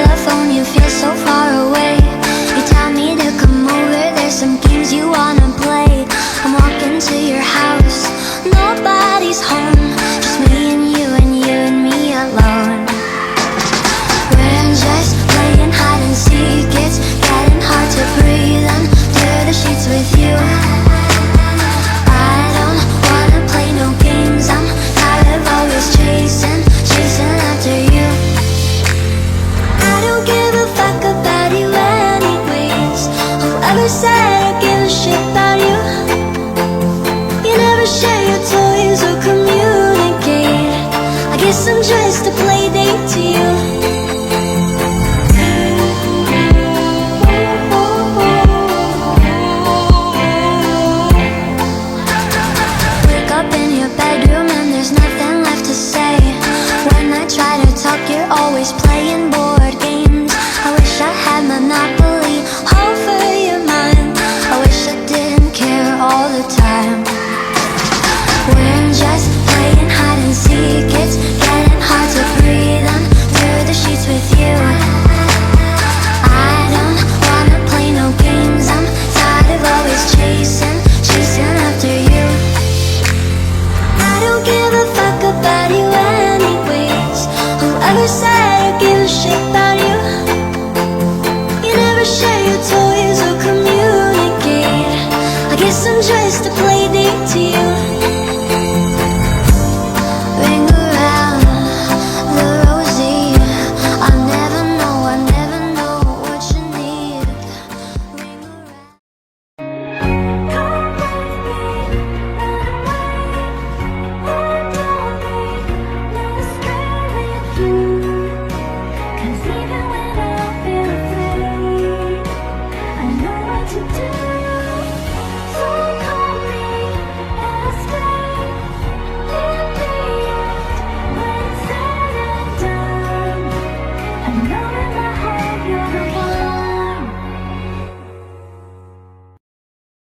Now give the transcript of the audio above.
telephone, you feel so far away. You tell me to come over, there's some games you wanna play. I'm walking to your house, nobody's home, just me and you and you and me alone. We're just playing hide and seek, it's getting hard to breathe under the sheets with you. I don't wanna play no games, I'm tired of always chasing after you. I don't give a fuck about you anyways. Whoever said I give a shit about you? You never share your toys or communicate. I guess I'm just a play date to you. Wake up in your bedroom and there's nothing left to say. When I try to talk, you're always playing board games. I wish I had Monopoly over your mind. I wish I didn't care all the time. We're just playing hide and seek, it's getting hard to breathe under the sheets with you. I don't wanna play no games, I'm tired of always chasing after you. I don't give a fuck about you anyways. Whoever said I give a shit about you? You never share your toys or communicate. I guess I'm just a play date to you.